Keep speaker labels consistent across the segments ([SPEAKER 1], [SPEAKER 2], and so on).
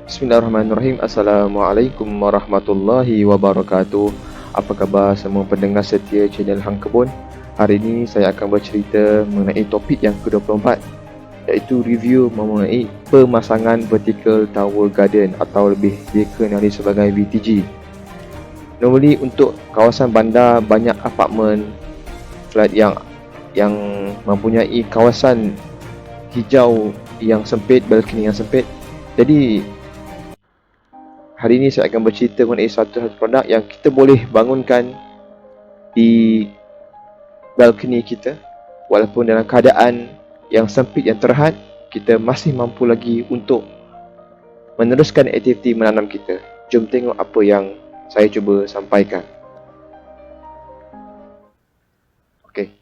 [SPEAKER 1] Bismillahirrahmanirrahim. Assalamualaikum warahmatullahi wabarakatuh. Apa khabar semua pendengar setia channel Hang Kebun? Hari ini saya akan bercerita mengenai topik yang ke-24, iaitu review mengenai pemasangan vertical tower garden atau lebih dikenali sebagai VTG. Normally untuk kawasan bandar banyak apartmen flat yang mempunyai kawasan hijau yang sempit, balkoni yang sempit. Jadi hari ini saya akan bercerita mengenai satu produk yang kita boleh bangunkan di balkoni kita. Walaupun dalam keadaan yang sempit, yang terhad, kita masih mampu lagi untuk meneruskan aktiviti menanam kita. Jom tengok apa yang saya cuba sampaikan. Okey,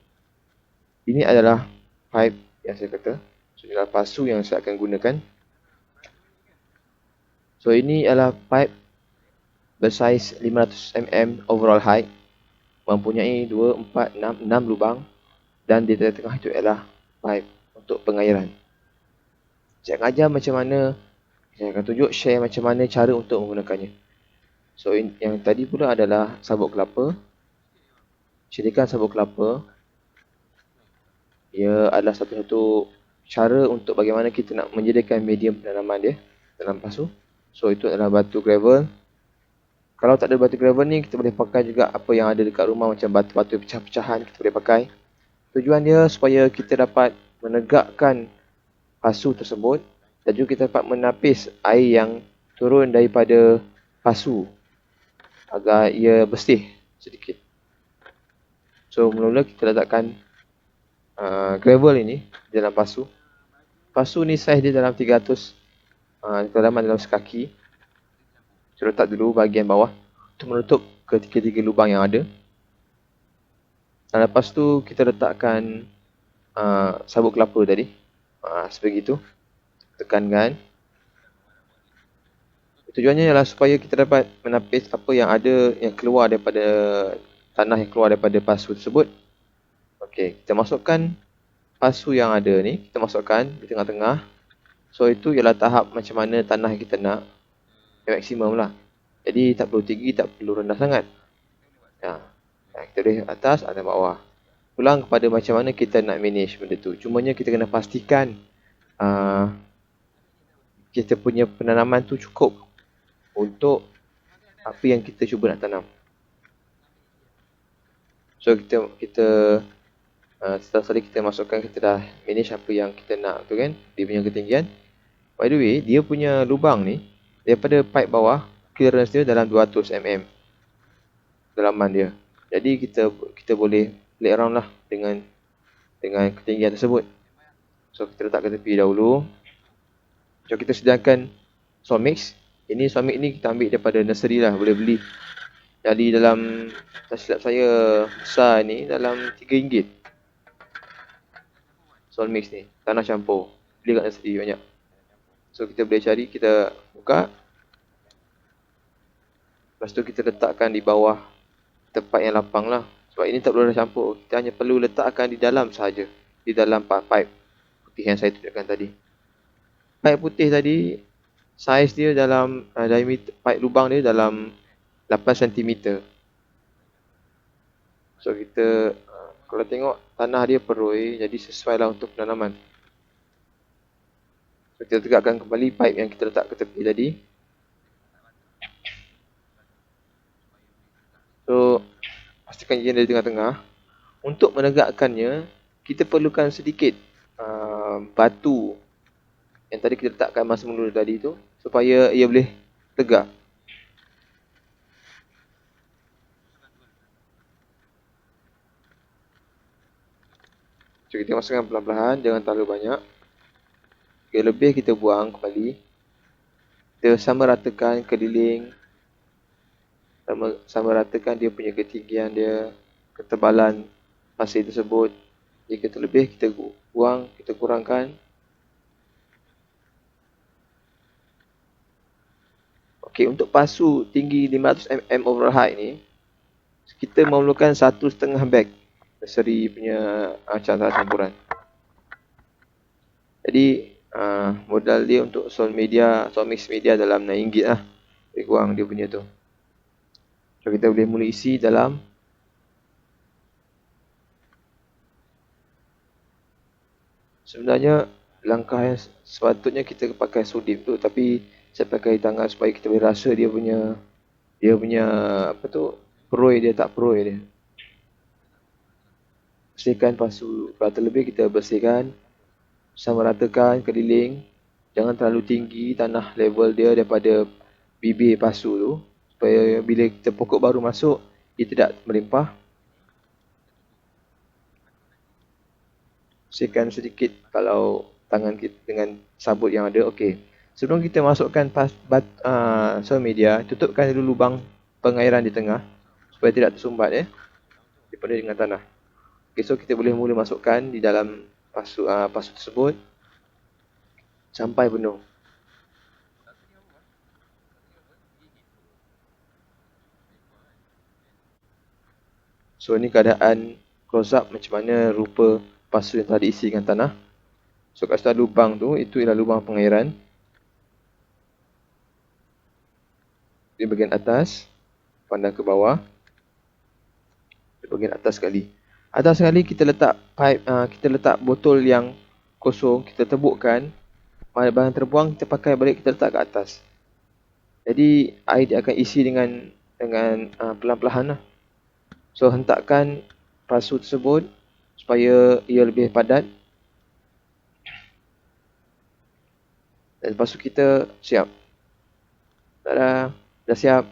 [SPEAKER 1] ini adalah pipe yang saya kata. So, ini adalah pasu yang saya akan gunakan. So, ini adalah pipe bersaiz 500 mm overall height, mempunyai 2, 4, 6 lubang, dan di tengah-tengah itu adalah pipe untuk pengairan. Saya akan ajar macam mana, saya akan tunjuk share macam mana cara untuk menggunakannya. So yang tadi pula adalah sabuk kelapa. Sediakan sabuk kelapa. Ia adalah satu-satu cara untuk bagaimana kita nak menyediakan medium penanaman dia dalam pasu. So itu adalah batu gravel. Kalau tak ada batu gravel ni, kita boleh pakai juga apa yang ada dekat rumah, macam batu-batu pecah-pecahan kita boleh pakai. Tujuan dia supaya kita dapat menegakkan pasu tersebut dan juga kita dapat menapis air yang turun daripada pasu agar ia bersih sedikit. So mula-mula kita letakkan gravel ini dalam pasu. Pasu ni saiz dia dalam 300, kedalaman dalam sekaki. Saya letak dulu bahagian bawah untuk menutup ketiga-tiga lubang yang ada. Dan lepas tu kita letakkan sabuk kelapa tadi, sebegitu, tekankan. Tujuannya ialah supaya kita dapat menapis apa yang ada, yang keluar daripada tanah, yang keluar daripada pasu tersebut. Okey, kita masukkan pasu yang ada ni, kita masukkan di tengah-tengah. So itu ialah tahap macam mana tanah yang kita nak, yang maksimum lah. Jadi tak perlu tinggi, tak perlu rendah sangat. Kita boleh atas atau bawah. Pulang kepada macam mana kita nak manage benda tu. Cumanya kita kena pastikan kita punya penanaman tu cukup untuk apa yang kita cuba nak tanam. So kita setelah tadi kita masukkan, kita dah manage apa yang kita nak tu kan, dia punya ketinggian. By the way, dia punya lubang ni daripada pipe bawah, clearance dia dalam 200 mm dalaman dia. Jadi kita boleh play around lah dengan ketinggian tersebut. So kita letak ke tepi dahulu. So kita sediakan soil mix. Ini soil mix ni kita ambil daripada nursery lah, boleh beli. Jadi dalam, tak silap saya, besar ni dalam RM3 soil mix ni, tanah campur. Beli kat nursery banyak. So kita boleh cari, kita buka. Lepas tu kita letakkan di bawah tempat yang lapang lah. Sebab ini tak perlu dah campur, kita hanya perlu letakkan di dalam sahaja, di dalam pipe putih yang saya tunjukkan tadi. Pipe putih tadi, saiz dia dalam diameter pipe lubang dia dalam 8 cm. So kita kalau tengok tanah dia perui, jadi sesuai lah untuk penanaman. So kita tegakkan kembali pipe yang kita letak ke tepi tadi. So pastikan ia ada di tengah-tengah. Untuk menegakkannya, kita perlukan sedikit batu yang tadi kita letakkan masa mula tadi tu, supaya ia boleh tegak. So kita masukkan perlahan-lahan, jangan terlalu banyak. Jika lebih, kita buang kembali. Kita sama ratakan keliling, sama ratakan dia punya ketinggian dia, ketebalan pasir tersebut. Jika terlebih, kita buang, kita kurangkan. Okey, untuk pasu tinggi 500 mm overall height ni, kita memerlukan 1,5 bag nursery punya tanah campuran. Jadi Modal dia untuk soal mix media dalam RM6 lah. Lebih kurang dia punya tu. So kita boleh mula isi dalam sebenarnya langkah yang sepatutnya kita pakai sodim tu, tapi saya pakai tangan supaya kita boleh rasa dia punya apa tu, peroi dia tak peroi dia. Bersihkan pasu, kalau terlebih kita bersihkan, sama ratakan keliling. Jangan terlalu tinggi tanah level dia daripada bibir pasu tu, supaya bila kita pokok baru masuk, dia tidak melimpah. Bersihkan sedikit kalau tangan kita dengan sabut yang ada. Okey. Sebelum kita masukkan soil media, tutupkan dulu lubang pengairan di tengah supaya tidak tersumbat daripada dengan tanah. Okay, so kita boleh mula masukkan di dalam pasu tersebut sampai penuh. So ni keadaan close up macam mana rupa pasu yang telah diisi dengan tanah. So kat situ ada lubang tu, itu ialah lubang pengairan di bahagian atas. Pandang ke bawah, di bahagian atas sekali. Atas sekali kita letak kita letak botol yang kosong, kita tebukkan. Mana bahan terbuang kita pakai balik, kita letak ke atas. Jadi air dia akan isi dengan pelan-pelan lah. So hentakkan pasu tersebut supaya ia lebih padat. Dan pasu kita siap. Dah siap.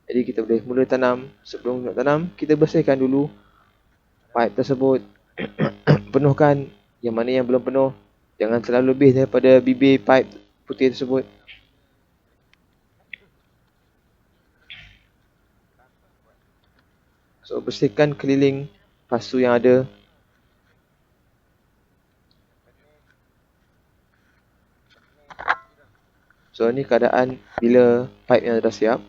[SPEAKER 1] Jadi kita boleh mula tanam. Sebelum nak tanam, kita bersihkan dulu pipe tersebut. Penuhkan yang mana yang belum penuh. Jangan terlalu lebih daripada bibir pipe putih tersebut. So bersihkan keliling pasu yang ada. So ni keadaan bila pipe yang dah siap.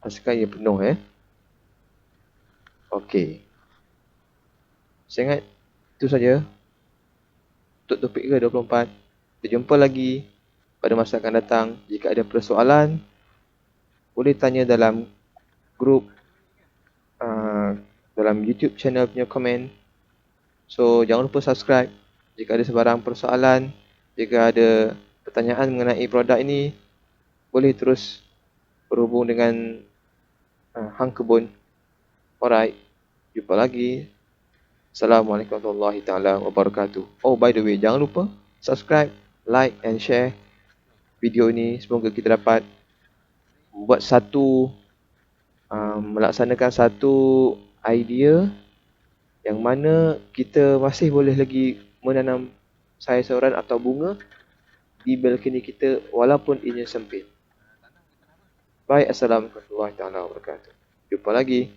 [SPEAKER 1] Pastikan ia penuh Okey. Saya ingat itu saja untuk topik ke-24. Kita jumpa lagi pada masa akan datang. Jika ada persoalan, boleh tanya dalam grup dalam YouTube channel punya komen. So jangan lupa subscribe. Jika ada sebarang persoalan, jika ada pertanyaan mengenai produk ini, boleh terus berhubung dengan Hang Kebun. Alright, jumpa lagi. Assalamualaikum warahmatullahi taala wabarakatuh. Oh, by the way, jangan lupa subscribe, like and share video ini. Semoga kita dapat buat melaksanakan satu idea yang mana kita masih boleh lagi menanam sayur-sayuran atau bunga di balkoni kita walaupun ianya sempit. Baik, assalamualaikum warahmatullahi taala wabarakatuh. Jumpa lagi.